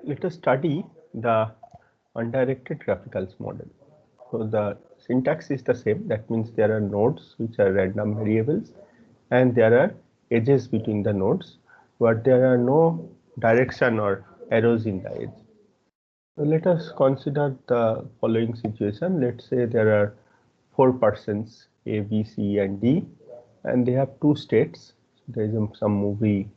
let us study the undirected graphicals model. So the syntax is the same. That means there are nodes which are random variables and there are edges between the nodes, but there are no direction or arrows in the edge. So let us consider the following situation. Let's say there are 4 persons A, B, C and D, and they have 2 states. So there is some movie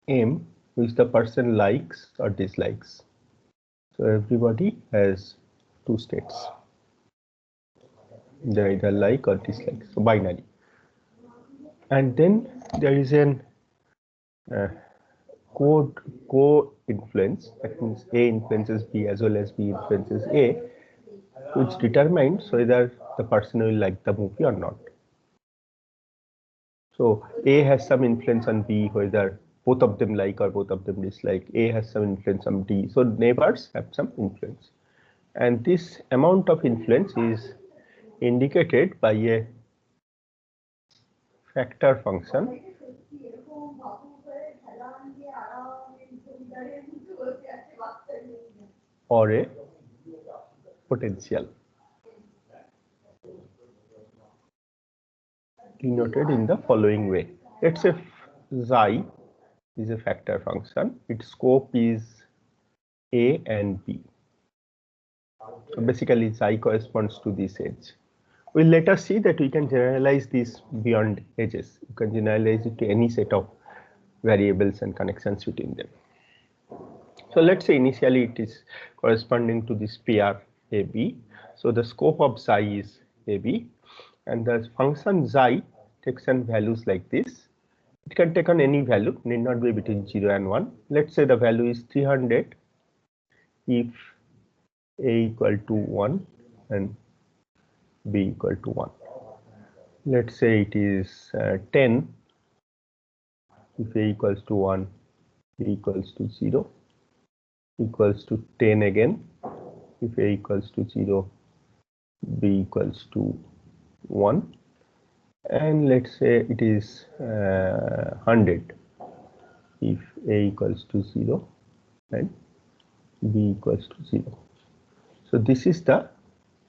M which the person likes or dislikes. So everybody has 2 states. They either like or dislike, so binary. And then there is an co-influence, that means A influences B as well as B influences A, which determines whether the person will like the movie or not. So A has some influence on B, whether both of them like or both of them dislike. A has some influence on D. So neighbors have some influence. And this amount of influence is indicated by a factor function or a potential, denoted in the following way. Let's say xi is a factor function. Its scope is A and B. So basically xi corresponds to this edge. We'll later see that we can generalize this beyond edges. You can generalize it to any set of variables and connections between them. So let's say initially it is corresponding to this pair AB. So the scope of xi is AB, and the function xi takes on values like this. It can take on any value, need not be between 0 and 1. Let's say the value is 300 if A equal to 1 and B equal to 1. Let's say it is 10 if A equals to 1, B equals to 0, equals to 10 again if A equals to 0, B equals to 1, and let's say it is 100 if A equals to 0 and B equals to 0. So this is the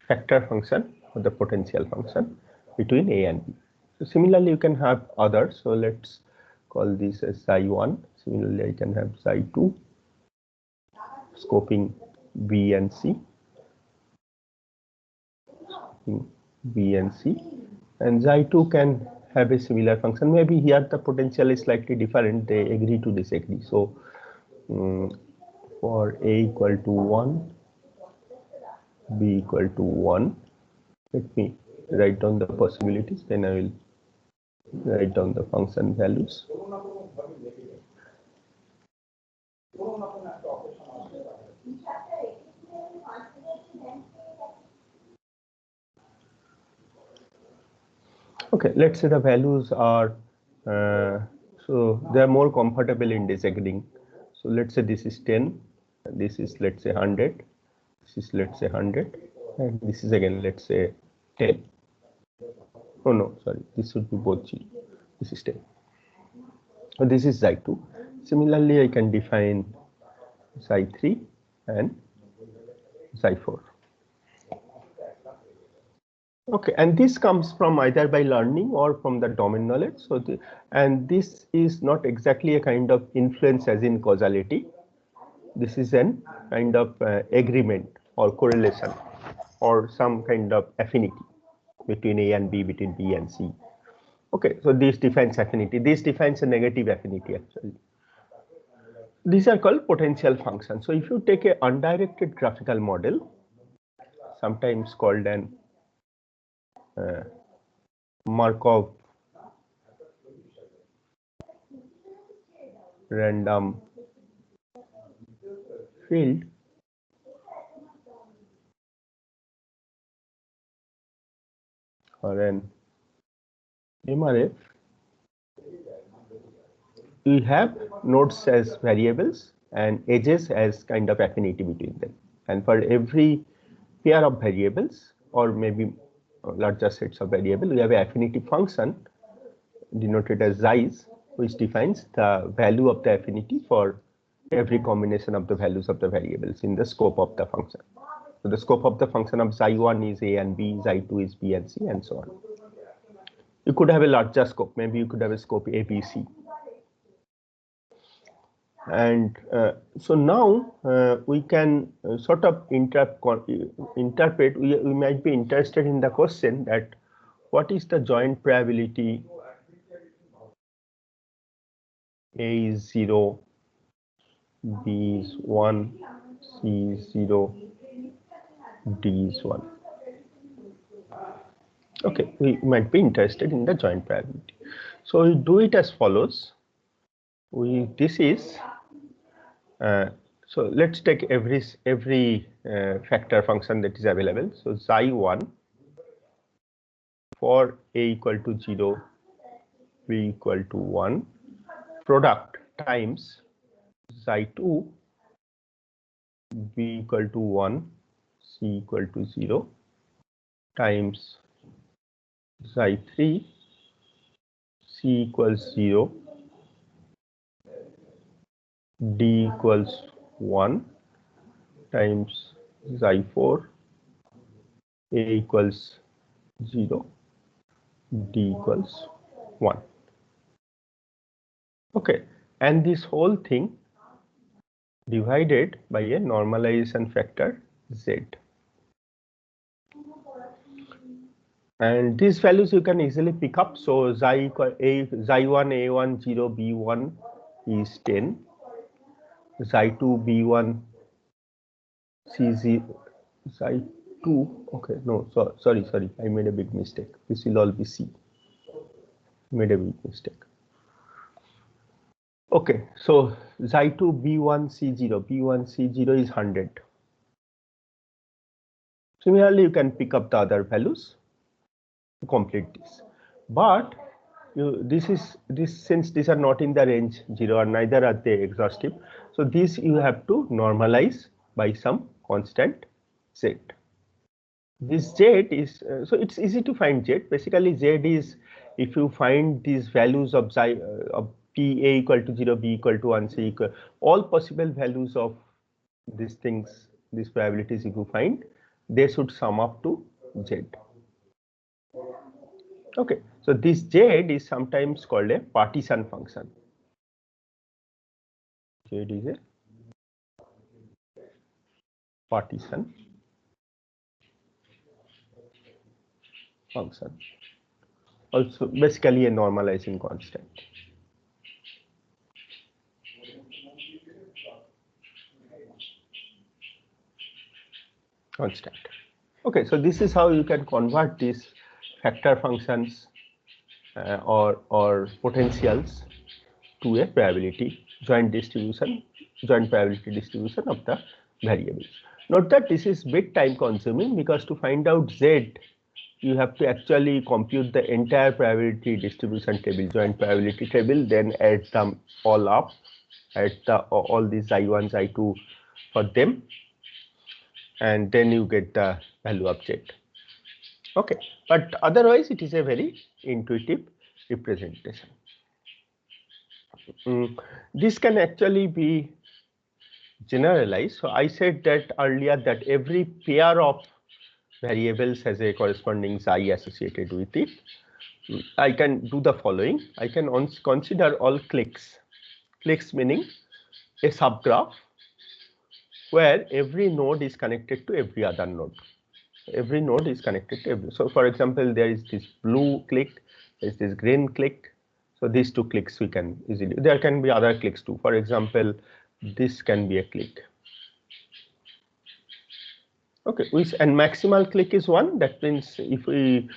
factor function or the potential function between A and B. So similarly you can have others. So let's call this as xi1. Similarly I can have xi2, scoping B and C, and xi2 can have a similar function. Maybe here the potential is slightly different, they agree to disagree. So for A equal to 1, B equal to 1, let me write down the possibilities, then I will write down the function values. Okay, let's say the values are, so they are more comfortable in disagreeing. So let's say this is 10, this is let's say 100, this is let's say 100, and this is again let's say 10. Oh no, sorry, this should be both 0. This is 10. So this is xi2. Similarly, I can define xi3 and xi4. Okay, and this comes from either by learning or from the domain knowledge. So, and this is not exactly a kind of influence as in causality. This is an kind of agreement or correlation or some kind of affinity between A and B, between B and C. Okay, so this defines affinity. This defines a negative affinity actually. These are called potential functions. So if you take a undirected graphical model, sometimes called an Markov random field, or an MRF, we have nodes as variables and edges as kind of affinity between them. And for every pair of variables or maybe larger sets of variables, we have an affinity function denoted as xi's, which defines the value of the affinity for every combination of the values of the variables in the scope of the function. So the scope of the function of xi1 is a and b, xi2 is b and c, and so on. You could have a larger scope. Maybe you could have a scope a, b, c. And so now we can sort of interpret. We might be interested in the question that what is the joint probability A is 0, B is 1, C is 0, D is 1. Okay, we might be interested in the joint probability. So we do it as follows. So let's take every factor function that is available. So xi1 for a equal to 0, b equal to 1, product times xi2, b equal to 1, c equal to 0, times xi3, c equals 0, d equals 1, times xi4, a equals 0, d equals 1. Okay, and this whole thing divided by a normalization factor z. And these values you can easily pick up. So xi1 a1 0 b1 is 10, xi2 b1 c0 xi2. Okay, no, sorry, I made a big mistake. This will all be c. Made a big mistake. Okay, so xi2 b1 c0, b1 c0 is 100. Similarly, you can pick up the other values to complete this, but since these are not in the range 0 or neither are they exhaustive, so this you have to normalize by some constant z. This z is so it's easy to find z. Basically, z is if you find these values of xi of p a equal to 0, b equal to 1, c equal, all possible values of these things, these probabilities, if you find, they should sum up to z. Okay, so this z is sometimes called a partition function. Z is a partition function, also basically a normalizing constant. Okay, so this is how you can convert these factor functions or potentials to a probability joint probability distribution of the variables. Note that this is bit time consuming, because to find out z you have to actually compute the entire probability distribution table, joint probability table, then add them all up, add all these xi1 xi2 for them, and then you get the value of z. Okay, but otherwise it is a very intuitive representation. This can actually be generalized. So I said that earlier that every pair of variables has a corresponding xi associated with it. I can do the following. I can consider all cliques. Cliques meaning a subgraph where every node is connected to every other node. Every node is connected to every. So for example, there is this blue clique, there is this green clique. So these two cliques we can easily. There can be other cliques too. For example, this can be a clique. Okay, and maximal clique is 1. That means if we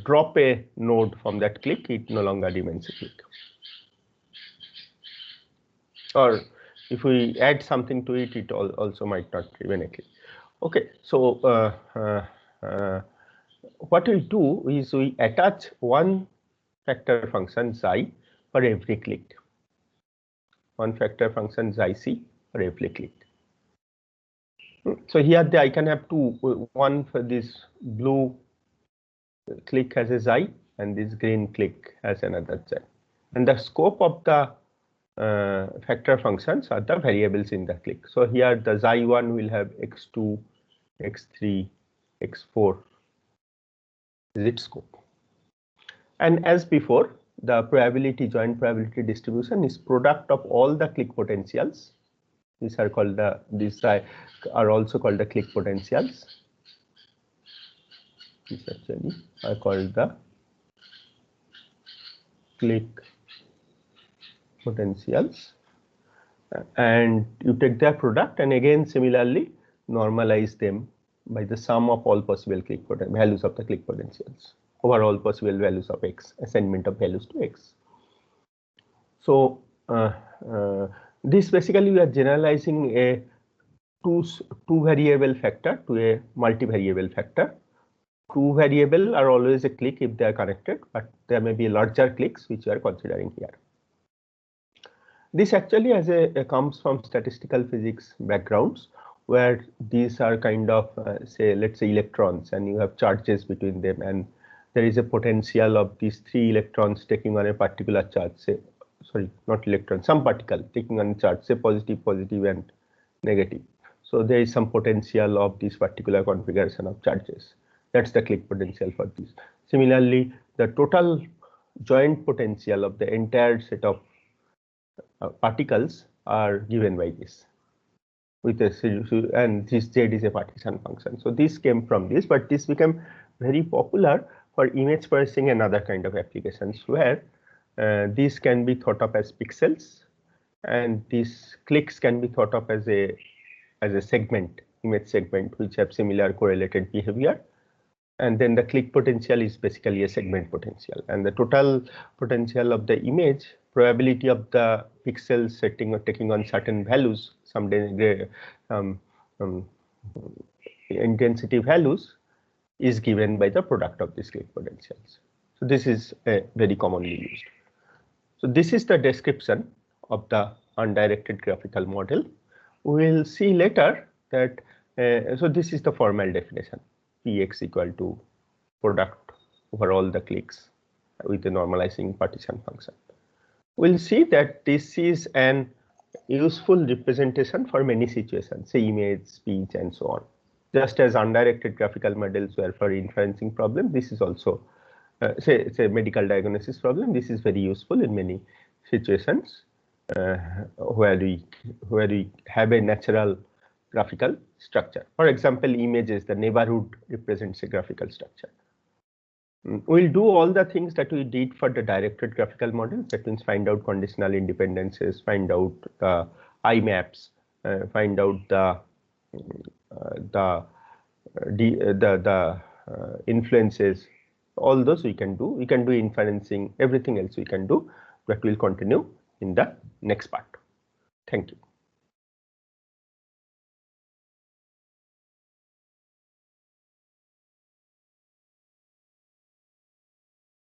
drop a node from that clique, it no longer remains a clique. Or if we add something to it, it also might not remain a clique. Okay, so what we do is we attach one factor function xi for every clique. One factor function xi c for every clique. So here I can have two. One for this blue clique has a xi, and this green clique has another xi. And the scope of the factor functions are the variables in the click. So here the xi1 will have x2, x3, x4 is its scope. And as before, the joint probability distribution is product of all the click potentials. These are also called the click potentials. These actually are called the click potentials, and you take their product and again similarly normalize them by the sum of all possible values of the click potentials over all possible values of x, assignment of values to x. So this basically we are generalizing a two variable factor to a multivariable factor. Two variable are always a click if they are connected, but there may be larger clicks which we are considering here. This actually comes from statistical physics backgrounds, where these are kind of let's say electrons, and you have charges between them, and there is a potential of these three electrons taking on a particular charge, say, sorry, not electron, some particle taking on a charge, say positive, and negative. So there is some potential of this particular configuration of charges. That's the click potential for this. Similarly, the total joint potential of the entire set of particles are given by this with a, and this z is a partition function. So this came from this, but this became very popular for image processing and other kind of applications where these can be thought of as pixels, and these clicks can be thought of as a segment, image segment, which have similar correlated behavior. And then the click potential is basically a segment potential, and the total potential of the image, probability of the pixels setting or taking on certain values, some intensity values, is given by the product of these click potentials. So this is very commonly used. So this is the description of the undirected graphical model. We will see later that so this is the formal definition. Px equal to product over all the clicks with the normalizing partition function. We'll see that this is an useful representation for many situations, say image, speech, and so on. Just as undirected graphical models were for inferencing problem, this is also say medical diagnosis problem. This is very useful in many situations where we have a natural graphical structure. For example, images, the neighborhood represents a graphical structure. We'll do all the things that we did for the directed graphical model. That means find out conditional independences, find out the IMAPs, find out the influences. All those we can do. We can do inferencing, everything else we can do. That will continue in the next part. Thank you.